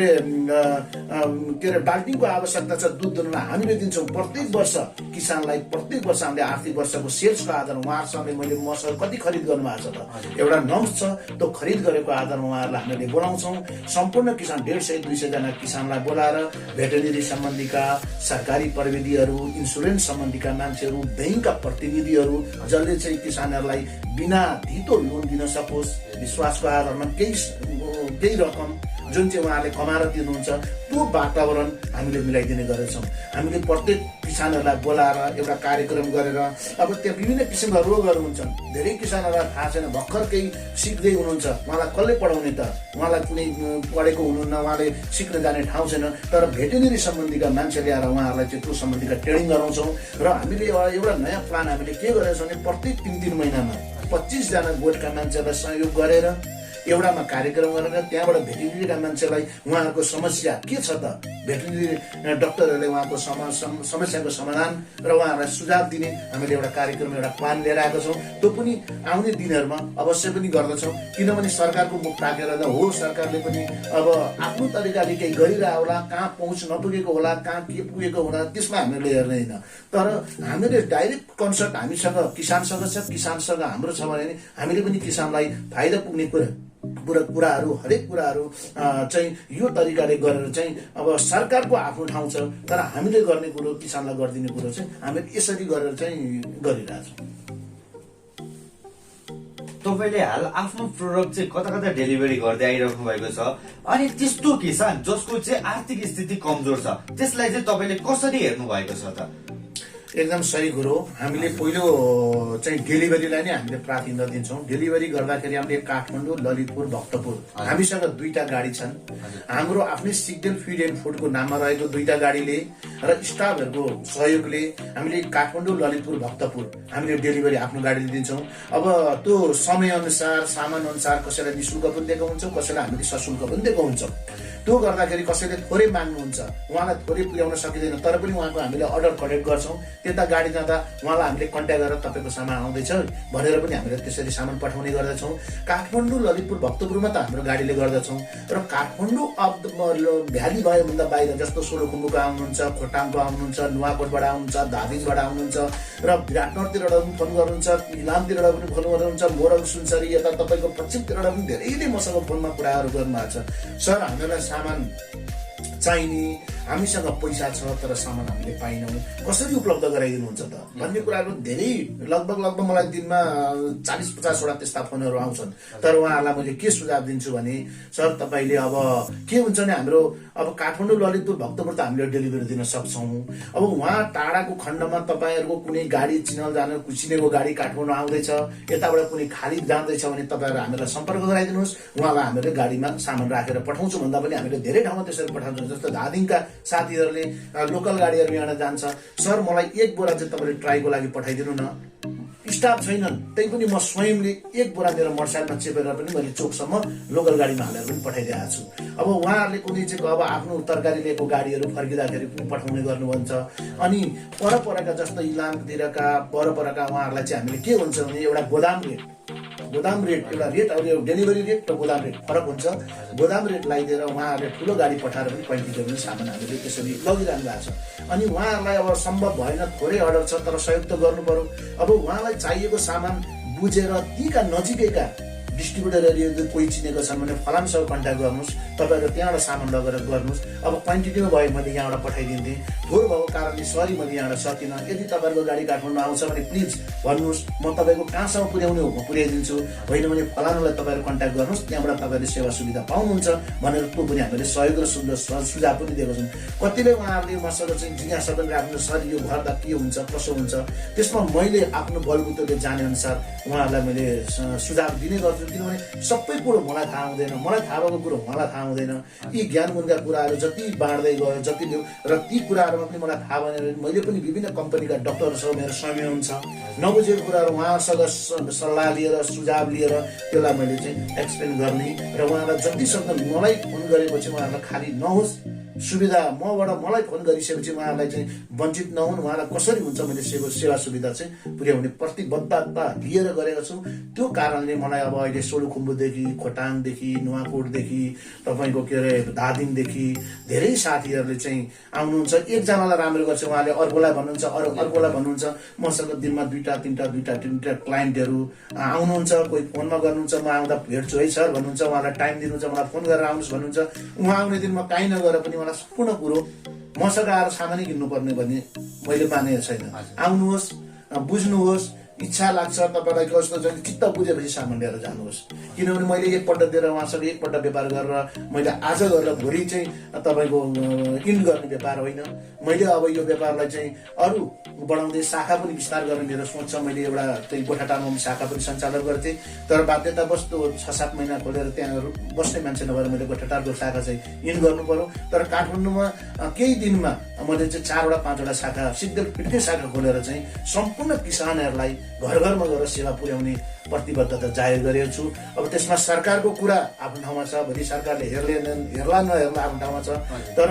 [SPEAKER 1] अरे बाल्टिङको आवश्यकता छ दुध दुहनुलाई, हामीले दिन्छौँ। प्रत्येक वर्ष किसानलाई प्रत्येक वर्ष हामीले आर्थिक वर्षको सेल्सको आधारमा उहाँहरूसँग मैले मसँग कति खरिद गर्नुभएको छ त एउटा नम्स छ, त्यो खरिद गरेको आधारमा उहाँहरूलाई हामीले बोलाउँछौँ। सम्पूर्ण किसान 150-200 जना किसानलाई बोलाएर भेटेरिनरी सम्बन्धीका सरकारी प्रविधिहरू, इन्सुरेन्स सम्बन्धीका मान्छेहरू, ब्याङ्कका प्रतिनिधिहरू जसले चाहिँ किसानहरूलाई बिना धितो लोन दिन सकोस्, विश्वासको आधारमा केही रकम जुन चाहिँ उहाँले कमाएर दिनुहुन्छ त्यो वातावरण हामीले मिलाइदिने गरेछौँ। हामीले प्रत्येक किसानहरूलाई बोलाएर एउटा कार्यक्रम गरेर अब त्यहाँ विभिन्न किसिमका रोगहरू हुन्छन्। धेरै किसानहरूलाई थाहा छैन, भर्खर केही सिक्दै हुनुहुन्छ, उहाँलाई कसले पढाउने त, उहाँलाई कुनै पढेको हुनुहुन्न, उहाँले सिक्न जाने ठाउँ छैन। तर भेटेरिनरी सम्बन्धीका मान्छे ल्याएर उहाँहरूलाई चाहिँ त्यो सम्बन्धीका ट्रेनिङ गराउँछौँ। र हामीले एउटा नयाँ प्लान हामीले के गरेका छौँ भने प्रत्येक 3-3 महिनामा 25 जना गोठका मान्छेलाई सहयोग गरेर एउटामा कार्यक्रम गरेर त्यहाँबाट भेटेरिनरीका मान्छेलाई उहाँहरूको समस्या के छ त, भेटेरिनरी डाक्टरहरूले उहाँको समस्याको समाधान र उहाँहरूलाई सुझाव दिने हामीले एउटा कार्यक्रम, एउटा प्लान लिएर आएको छौँ। त्यो पनि आउने दिनहरूमा अवश्य पनि गर्दछौँ। किनभने सरकारको मुख ताकेर हो सरकारले पनि अब आफ्नो तरिकाले केही गरिरह होला, कहाँ पहुँच नपुगेको होला, कहाँ के पुगेको होला, त्यसमा हामीले हेर्ने होइन। तर हामीले डाइरेक्ट कन्सल्ट हामीसँग किसानसँग छ, किसानसँग हाम्रो छ भने हामीले पनि किसानलाई फाइदा पुग्ने कुराहरू हरेक कुराहरू चाहिँ यो तरिकाले गरेर चाहिँ अब सरकारको आफ्नो ठाउँ छ, तर हामीले गर्ने कुरो किसानलाई गरिदिने कुरो चाहिँ हामीले यसरी गरेर चाहिँ गरिरहेछौँ।
[SPEAKER 2] तपाईँले हाल आफ्नो प्रोडक्ट चाहिँ कता कता डेलिभरी गर्दै आइराख्नु भएको छ, अनि त्यस्तो किसान जसको चाहिँ आर्थिक स्थिति कमजोर छ त्यसलाई चाहिँ तपाईँले कसरी हेर्नु भएको छ त?
[SPEAKER 1] एकदम सही कुरो। हामीले पहिलो चाहिँ डेलिभरीलाई नै हामीले प्राथमिकता दिन्छौँ। डेलिभरी गर्दाखेरि हामीले काठमाडौँ, ललितपुर, भक्तपुर हामीसँग 2टा गाडी छन्। हाम्रो आफ्नै सिग्देल फिड एन्ड फुडको नाममा रहेको 2टा गाडीले र स्टाफहरूको सहयोगले हामीले काठमाडौँ, ललितपुर, भक्तपुर हामीले डेलिभरी आफ्नो गाडीले दिन्छौँ। अब त्यो समयअनुसार, सामान अनुसार कसैलाई निःशुल्क पनि दिएको हुन्छ, कसैलाई हामीले सशुल्क पनि दिएको हुन्छ। त्यो गर्दाखेरि कसैले थोरै माग्नुहुन्छ, उहाँलाई थोरै पुर्याउन सकिँदैन, तर पनि उहाँको हामीले अर्डर कलेक्ट गर्छौँ। त्यता गाडी जाँदा उहाँलाई हामीले कन्ट्याक्ट गरेर तपाईँको सामान आउँदैछ भनेर पनि हामीले त्यसरी सामान पठाउने गर्दछौँ। काठमाडौँ, ललितपुर, भक्तपुरमा त हाम्रो गाडीले गर्दछौँ। र काठमाडौँ भ्याली भयो भन्दा बाहिर जस्तो सोलुखुम्बुको आउनुहुन्छ, खोटाङको आउनुहुन्छ, नुवाकोटबाट आउनुहुन्छ, धादिङबाट आउनुहुन्छ र विराटनगरतिरबाट पनि फोन गर्नुहुन्छ, इलामतिरबाट पनि फोन गर्नुहुन्छ, मोरङ, सुनसरी यता तपाईँको पश्चिमतिरबाट पनि धेरैले मसँग फोनमा कुराहरू गर्नुभएको छ। सर हामीलाई सामान चाहिने, हामीसँग पैसा छ तर सामान हामीले पाइनौँ, कसरी उपलब्ध गराइदिनुहुन्छ त भन्ने कुराहरू धेरै लगभग मलाई दिनमा 40-50 वटा त्यस्ता फोनहरू आउँछन्। तर उहाँहरूलाई मैले के सुझाव दिन्छु भने सर तपाईँले अब के हुन्छ भने हाम्रो अब काठमाडौँ, ललितपुर, भक्तपुर त हामीले डेलिभरी दिन सक्छौँ। अब उहाँ टाढाको खण्डमा तपाईँहरूको कुनै गाडी चिनेको गाडी काठमाडौँ आउँदैछ, यताबाट कुनै खाली जाँदैछ भने तपाईँहरू हामीलाई सम्पर्क गराइदिनुहोस्, उहाँलाई हामीले गाडीमा सामान राखेर पठाउँछौँ भन्दा पनि हामीले धेरै ठाउँमा त्यसरी पठाउँछौँ। जस्तो धादिङका साथीहरूले लोकल गाडीहरू यहाँ जान्छ, सर मलाई 1 बोरा चाहिँ तपाईँले ट्राईको लागि पठाइदिनु न, स्टाफ छैनन्, त्यही पनि म स्वयंले 1 बोरा मेरो मोटरसाइकलमा चेपेर पनि मैले चोकसम्म लोकल गाडीमा हालेर पनि पठाइदिएको छु। अब उहाँहरूले कुनै चाहिँ अब आफ्नो तरकारी लिएको गाडीहरू फर्किँदाखेरि पनि पठाउने गर्नुहुन्छ। अनि परपरका जस्तो इलामतिरका परपरका उहाँहरूलाई चाहिँ हामीले के हुन्छ भने एउटा गोदाम रेट एउटा रेट अब डेलिभरी रेट र गोदाम रेट फरक हुन्छ। गोदाम रेट लगाइदिएर उहाँहरूले ठुलो गाडी पठाएर पनि क्वान्टिटी पनि सामान हामीले त्यसरी लगिरहनु भएको छ। अनि उहाँहरूलाई अब सम्भव भएन, थोरै अर्डर छ तर सहयोग त गर्नु पर्यो। अब उहाँलाई चाहिएको सामान बुझेर तीका नजिकैका डिस्ट्रिब्युटरहरू यदि कोही चिनेको छन् भने फलामसँग कन्ट्याक्ट गर्नुहोस्, तपाईँहरू त्यहाँबाट सामान लगेर गर्नुहोस्। अब क्वान्टिटीमा भयो मैले यहाँबाट पठाइदिन्थेँ, थोर भएको कारणले सरी मैले यहाँबाट सकिनँ। यदि तपाईँहरूको गाडी काठमाडौँ आउँछ भने प्लिज भन्नुहोस्, म तपाईँको कहाँसम्म पुर्याउने हो म पुर्याइदिन्छु, होइन भने फलानुलाई तपाईँहरू कन्ट्याक्ट गर्नुहोस्, त्यहाँबाट तपाईँहरूले सेवा सुविधा पाउनुहुन्छ भनेर त्यो पनि हामीले सहयोग र सुझाव पनि दिएको छौँ। कतिले उहाँहरूले मसँग चाहिँ जिज्ञासा पनि राख्नु, सर यो गर्दा के हुन्छ कसो हुन्छ, त्यसमा मैले आफ्नो बलबुतोले जाने अनुसार उहाँहरूलाई मैले सुझाव दिने गर्छु। किनभने सबै कुरो मलाई थाहा हुँदैन, मलाई थाहा भएको कुरो उहाँलाई थाहा हुँदैन। यी ज्ञान गुणका कुराहरू जति बाँड्दै गयो जति ल्यायो र ती कुराहरूमा पनि मलाई थाहा भएन भने मैले पनि विभिन्न कम्पनीका डक्टरहरूसँग मेरो समय हुन्छ, नबुझेको कुराहरू उहाँसँग सल्लाह लिएर सुझाव लिएर त्यसलाई मैले चाहिँ एक्सप्लेन गर्ने र उहाँलाई जति सक्दो मलाई फोन गरेपछि उहाँहरूलाई खाली नहोस्, सुविधा मबाट मलाई फोन गरिसकेपछि उहाँहरूलाई चाहिँ वञ्चित नहुन्, उहाँलाई कसरी हुन्छ मैले सेवा सुविधा चाहिँ पुर्याउने प्रतिबद्धता लिएर गरेको छु। त्यो कारणले मलाई अब अहिले सोलुखुम्बुदेखि, खोटाङदेखि, नुवाकोटदेखि, तपाईँको के अरे धादिङदेखि धेरै साथीहरूले चाहिँ आउनुहुन्छ। एकजनालाई राम्रो गर्छ उहाँले अर्कोलाई भन्नुहुन्छ, अर्कोलाई भन्नुहुन्छ। मसँग दिनमा दुईटा तिनटा क्लाइन्टहरू आउनुहुन्छ, कोही फोनमा गर्नुहुन्छ, म आउँदा भेट्छु है सर भन्नुहुन्छ, उहाँलाई टाइम दिनुहुन्छ, मलाई फोन गरेर आउनुहोस् भन्नुहुन्छ। उहाँ आउने दिन म काहीँ नगएर पनि मलाई सम्पूर्ण कुरो मसँग आएर सामानै किन्नुपर्ने भन्ने मैले मानेको छैन। आउनुहोस्, बुझ्नुहोस्, इच्छा लाग्छ तपाईँलाई कस्तो छ चित्त बुझेपछि सामान लिएर जानुहोस्। किनभने मैले एकपल्ट दिएर उहाँसँग एकपल्ट व्यापार गरेर मैले आज गरेर भोलि चाहिँ तपाईँको इन्ड गर्ने व्यापार होइन। मैले अब यो व्यापारलाई चाहिँ अरू बढाउँदै शाखा पनि विस्तार गर्ने मेरो सोच छ। मैले एउटा चाहिँ गोठाटारमा शाखा पनि सञ्चालन गर्थेँ, तर बाध्यतावश 6-7 महिना खोलेर त्यहाँ बस्ने मान्छे नभएर मैले गोठाटारको शाखा चाहिँ इन्ड गर्नु पर्यो। तर काठमाडौँमा केही दिनमा मैले चाहिँ 4-5वटा शाखा सिद्धल फिट्ने शाखा खोलेर चाहिँ सम्पूर्ण किसानहरूलाई घर घरमा गएर सेवा पुर्याउने प्रतिबद्धता जाहेर गरेको छु। अब त्यसमा सरकारको कुरा आफ्नो ठाउँमा छ, भोलि सरकारले हेर्ला नहेर्ला आफ्नो ठाउँमा छ। तर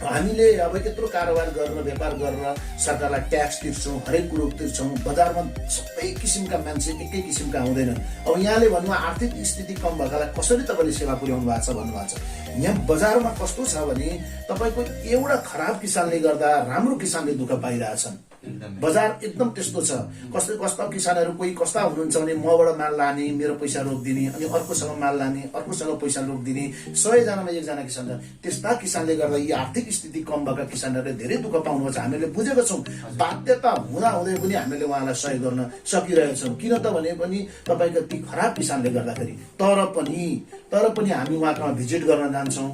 [SPEAKER 1] हामीले अब यत्रो कारोबार गरेर व्यापार गरेर सरकारलाई ट्याक्स तिर्छौँ, हरेक कुरो तिर्छौँ। बजारमा सबै किसिमका मान्छे एकै किसिमका हुँदैनन्। अब यहाँले भन्नु आर्थिक स्थिति कम भएकालाई कसरी तपाईँले सेवा पुर्याउनु भएको छ भन्नुभएको छ। यहाँ बजारमा कस्तो छ भने तपाईँको एउटा खराब किसानले गर्दा राम्रो किसानले दुःख पाइरहेछन्। बजार एकदम त्यस्तो छ। कस्ता किसानहरू कोही कस्ता हुनुहुन्छ भने मबाट माल लाने, मेरो पैसा रोकिदिने, अनि अर्कोसँग माल लाने, अर्कोसँग पैसा रोकिदिने, 100 जनामा 1 जना किसान छ। त्यस्ता किसानले गर्दा यी आर्थिक स्थिति कम भएका किसानहरूले धेरै दुःख पाउनुहुन्छ। हामीले बुझेको छौँ, बाध्यता हुँदै पनि हामीले उहाँलाई सहयोग गर्न सकिरहेका छौँ। किन त भने पनि तपाईँको ती खराब किसानले गर्दाखेरि। तर पनि हामी उहाँकोमा भिजिट गर्न जान्छौँ।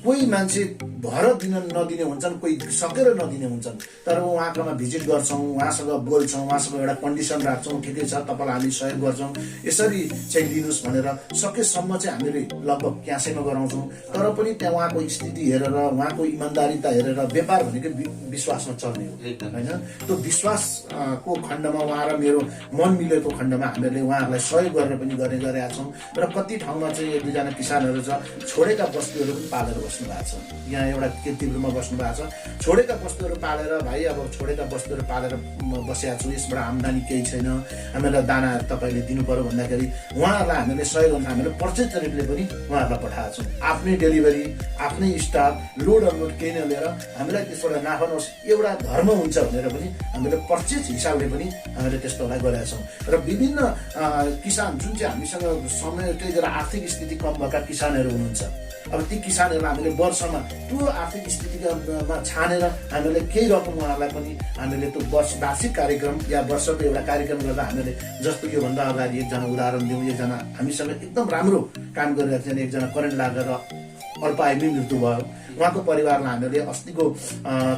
[SPEAKER 1] कोही मान्छे भर दिन नदिने हुन्छन्, कोही सकेर नदिने हुन्छन्, तर उहाँकोमा भिजिट गर्छौँ, उहाँसँग बोल्छौँ, उहाँसँग एउटा कन्डिसन राख्छौँ, ठिकै छ तपाईँलाई हामी सहयोग गर्छौँ, यसरी चाहिँ दिनुहोस् भनेर सकेसम्म चाहिँ हामीले लगभग क्यासेमा गराउँछौँ। तर पनि त्यहाँ उहाँको स्थिति हेरेर, उहाँको इमान्दारिता हेरेर व्यापार भनेको विश्वासमा चल्ने हो होइन। त्यो विश्वासको खण्डमा उहाँ र मेरो मन मिलेको खण्डमा हामीहरूले उहाँहरूलाई सहयोग गरेर पनि गरेका छौँ। र कति ठाउँमा चाहिँ 1-2जना किसानहरू छ, छोडेका बस्तुहरू पनि पालेर बस्नु भएको छ। यहाँ एउटा किर्तिपुरमा बस्नु भएको छ, छोडेका बस्तुहरू पालेर, भाइ अब छोडेका बस्तुहरू पालेर बसेका छु, यसबाट आम्दानी केही छैन, हामीलाई दाना तपाईँले दिनु पर्यो भन्दाखेरि उहाँहरूलाई हामीले सहयोग गर्न हामीले पर्चेज तरिकाले पनि उहाँहरूलाई पठाएको छौँ। आफ्नै डेलिभरी, आफ्नै स्टाफ, लोड अनलोड केही नलिएर हामीलाई त्यसबाट नाफा नहोस्, एउटा धर्म हुन्छ भनेर पनि हामीले पर्चेज हिसाबले पनि हामीले त्यस्तोलाई गरेका छौँ। र विभिन्न किसान जुन चाहिँ हामीसँग समय आर्थिक स्थिति कम भएका किसानहरू हुनुहुन्छ, अब ती किसानहरूलाई हामीले वर्षमा त्यो आर्थिक स्थितिमा छानेर हामीले केही रकम उहाँहरूलाई पनि हामीले त्यो वार्षिक कार्यक्रम या वर्षको एउटा कार्यक्रम गर्दा हामीले जस्तो योभन्दा अगाडि एकजना उदाहरण दिउँ, एकजना हामीसँग एकदम राम्रो काम गरिरहेको थियो, एकजना करेन्ट लागेर अल्पायुमै मृत्यु भयो। उहाँको परिवारलाई हामीले अस्तिको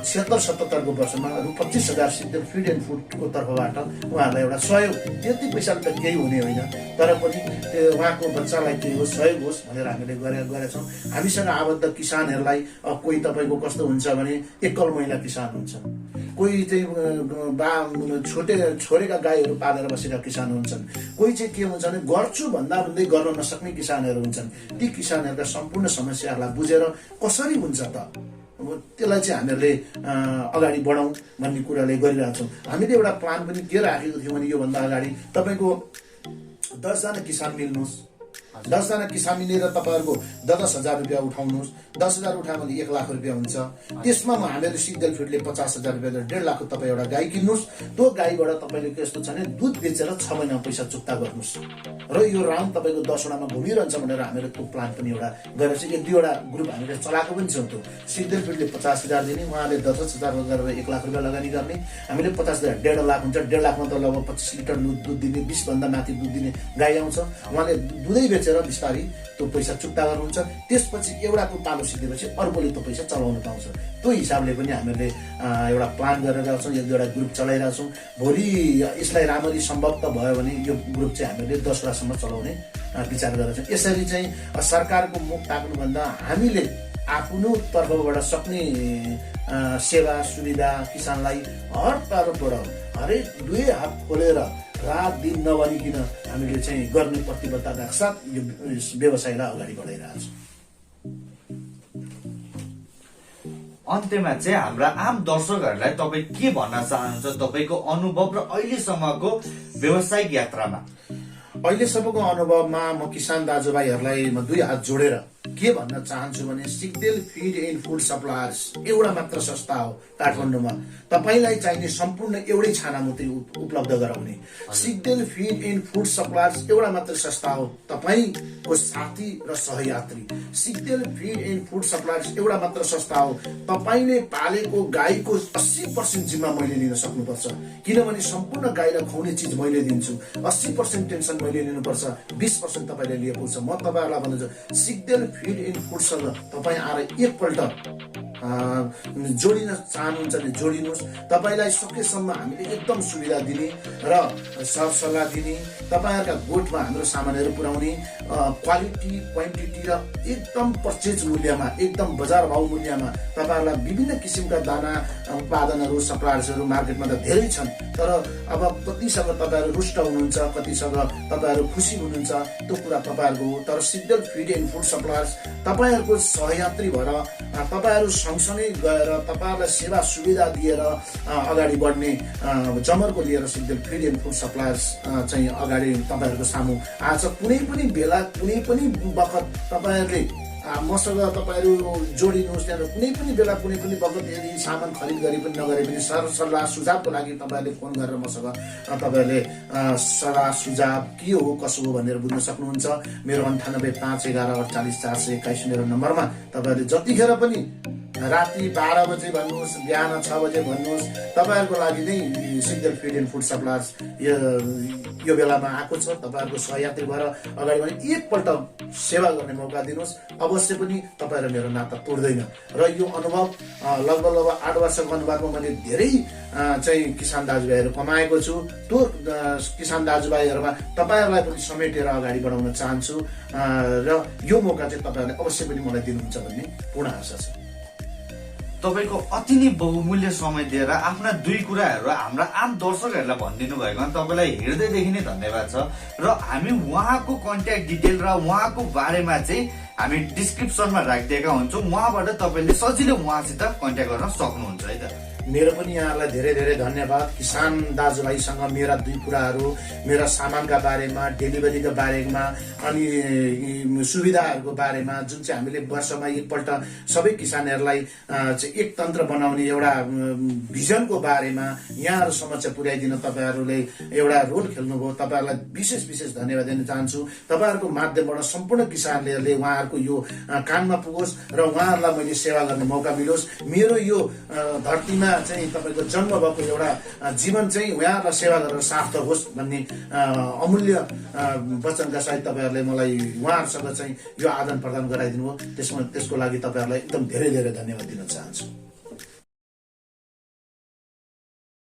[SPEAKER 1] 76-77को वर्षमा रु 25,000 सिद्धल फिड एन्ड फुडको तर्फबाट उहाँहरूलाई एउटा सहयोग, त्यति पैसाले त केही हुने होइन, तर पनि त्यो उहाँको बच्चालाई केही होस्, सहयोग होस् भनेर हामीले गरेका छौँ। हामीसँग आबद्ध किसानहरूलाई कोही तपाईँको कस्तो हुन्छ भने एकल महिला किसान हुन्छ, कोही चाहिँ छोडेका गाईहरू पालेर बसेका किसान हुन्छन्, कोही चाहिँ के हुन्छ भने गर्छु भन्दै गर्न नसक्ने किसानहरू हुन्छन्। ती किसानहरूका सम्पूर्ण समस्याहरूलाई बुझेर कसरी हुन्छ त त्यसलाई चाहिँ हामीहरूले अगाडि बढाउँ भन्ने कुराले गरिरहेछौँ। हामीले एउटा प्लान पनि के राखेको थियौँ भने योभन्दा अगाडि तपाईँको 10 जना किसान मिल्नुहोस्, 10 जना किसान मिलेर तपाईँहरूको 10,000 रुपियाँ उठाउनुहोस्, 10,000 उठायो भने 1 लाख रुपियाँ हुन्छ। त्यसमा हामीहरू सिग्देल फिडले 50,000 रुपियाँ डेढ लाखको तपाईँ एउटा गाई किन्नुहोस्। त्यो गाईबाट तपाईँले कस्तो छ भने दुध बेचेर 6 महिनामा पैसा चुक्ता गर्नुहोस् र यो राउन्ड तपाईँको 10 वटामा घुमिरहन्छ भनेर हामीहरू त्यो प्लान पनि एउटा गरेर चाहिँ 1-2 वटा ग्रुप हामीले चलाएको पनि छौँ। त्यो सिग्देल फिडले 50,000 दिने, उहाँले 10,000 गरेर 1 लाख रुपियाँ लगानी गर्ने, हामीले 50,000 1.5 लाख हुन्छ। 1.5 लाखमा त लगभग 25 लिटर दुध दिने, 20 भन्दा माथि दुध दिने गाई आउँछ। उहाँले दुधै बेचेर बिस्तारै त्यो पैसा चुक्ता गर्नुहुन्छ। त्यसपछि एउटाको पालो सिकेपछि अर्कोले त्यो पैसा चलाउन पाउँछ। त्यो हिसाबले पनि हामीले एउटा प्लान गरेर छौँ, 1-2 ग्रुप चलाइरहेको छौँ। भोलि यसलाई राम्ररी सम्भव त भयो भने यो ग्रुप चाहिँ हामीले 10 वटासम्म चलाउने विचार गरेका छौँ। यसरी चाहिँ सरकारको मुख ताक्नुभन्दा हामीले आफ्नो तर्फबाट सक्ने सेवा सुविधा किसानलाई हर तर्फबाट हरेक 2 हात खोलेर रात दिन नभनिकन हामीले चाहिँ गर्ने प्रतिबद्धताका साथ यो व्यवसायलाई अगाडि बढाइरहेको छौँ।
[SPEAKER 2] अन्त्यमा चाहिँ हाम्रा आम दर्शकहरूलाई तपाईँ के भन्न चाहनुहुन्छ तपाईँको अनुभव र अहिलेसम्मको व्यावसायिक यात्रामा?
[SPEAKER 1] अहिलेसम्मको अनुभवमा म किसान दाजुभाइहरूलाई म 2 हात जोडेर के भन्न चाहन्छु भने Sigdel feed and food suppliers एउटा मात्र संस्था हो काठमाडौँमा। तपाईँलाई चाहिने सम्पूर्ण एउटै छानामुति उपलब्ध गराउने Sigdel feed and food suppliers एउटा मात्र संस्था हो, तपाईँको साथी र सहयात्री। Sigdel feed and food suppliers एउटा मात्र संस्था हो, तपाईँले पालेको गाईको 80% जिम्मा मैले लिन सक्नुपर्छ। किनभने सम्पूर्ण गाईलाई खुवाउने चिज मैले दिन्छु, 80% टेन्सन मैले लिनुपर्छ, 20% तपाईँले लिएको छ। म तपाईँहरूलाई भन्छु सिग्देल फिड एन्ड फुडसँग तपाईँ आएर एकपल्ट जोडिन चाहनुहुन्छ भने जोडिनुहोस्। तपाईँलाई सकेसम्म हामीले एकदम सुविधा दिने र सरसल्लाह दिने, तपाईँहरूका गोठमा हाम्रो सामानहरू पुर्याउने, क्वालिटी क्वान्टिटी र एकदम पर्चेज मूल्यमा, एकदम बजार भाउ मूल्यमा तपाईँहरूलाई विभिन्न किसिमका दाना उत्पादनहरू सप्लायर्सहरू मार्केटमा त धेरै छन्। तर अब कतिसँग तपाईँहरू रुष्ट हुनुहुन्छ, कतिसँग तपाईँहरू खुसी हुनुहुन्छ, त्यो कुरा तपाईँहरूको हो। तर Sigdel feed and food suppliers तपाईँहरूको सहयात्री भएर तपाईँहरू सँगसँगै गएर तपाईँहरूलाई सेवा सुविधा दिएर अगाडि बढ्ने जमर्को लिएर Sigdel feed and food suppliers चाहिँ अगाडि तपाईँहरूको सामु आज कुनै पनि बेला कुनै पनि बखत तपाईँहरूले मसँग तपाईँहरू जोडिनुहोस्। त्यहाँबाट कुनै पनि बेला कुनै पनि बखत यदि सामान खरिद गरे पनि नगरे पनि सरसल्लाह सुझावको लागि तपाईँहरूले फोन गरेर मसँग तपाईँहरूले सल्लाह सुझाव के हो कसो हो भनेर बुझ्न सक्नुहुन्छ। मेरो 98 5 11 48 421 मेरो नम्बरमा तपाईँहरूले जतिखेर पनि राति 12 बजे भन्नुहोस्, बिहान 6 बजे भन्नुहोस्, तपाईँहरूको लागि नै Sigdel feed and food suppliers यो बेलामा आएको छ। तपाईँहरूको सहयात्री भएर अगाडि बढ्ने एकपल्ट सेवा गर्ने मौका दिनुहोस्। अवश्य पनि तपाईँ र मेरो नाता तोड्दैन। र यो अनुभव लगभग 8 वर्षको अनुभवमा मैले धेरै चाहिँ किसान दाजुभाइहरू कमाएको छु। त्यो किसान दाजुभाइहरूमा तपाईँहरूलाई पनि समेटेर अगाडि बढाउन चाहन्छु र यो मौका चाहिँ तपाईँहरूले अवश्य पनि मलाई दिनुहुन्छ भन्ने पूर्ण आशा छ।
[SPEAKER 2] तपाईँको अति नै बहुमूल्य समय दिएर आफ्ना 2 कुराहरू हाम्रा आम दर्शकहरूलाई भनिदिनु भएको तपाईँलाई हृदयदेखि नै धन्यवाद छ। र हामी उहाँको कन्ट्याक्ट डिटेल र उहाँको बारेमा चाहिँ हामी डिस्क्रिप्सनमा राखिदिएका हुन्छौँ। उहाँबाट तपाईँले सजिलै उहाँसित कन्ट्याक्ट गर्न सक्नुहुन्छ है त।
[SPEAKER 1] मेरो पनि यहाँहरूलाई धेरै धेरै धन्यवाद। किसान दाजुभाइसँग मेरा 2 कुराहरू, मेरा सामानका बारेमा, डेलिभरीका बारेमा अनि सुविधाहरूको बारेमा जुन चाहिँ हामीले वर्षमा एकपल्ट सबै किसानहरूलाई चाहिँ एक तन्त्र बनाउने एउटा भिजनको बारेमा यहाँहरू समक्ष पुर्याइदिन तपाईँहरूले एउटा रोल खेल्नुभयो। तपाईँहरूलाई विशेष विशेष धन्यवाद दिन चाहन्छु। तपाईँहरूको माध्यमबाट सम्पूर्ण किसानहरूले उहाँहरूको यो कानमा पुगोस् र उहाँहरूलाई मैले सेवा गर्ने मौका मिलोस्। मेरो यो धरतीमा चाहिँ तपाईँको जन्म भएको एउटा जीवन चाहिँ उहाँहरूलाई सेवा गरेर सार्थक होस् भन्ने अमूल्य वचनका साथ तपाईँहरूले मलाई उहाँहरूसँग चाहिँ यो आदान प्रदान गराइदिनु हो। त्यसको लागि तपाईँहरूलाई एकदम धेरै धेरै धन्यवाद दिन चाहन्छु।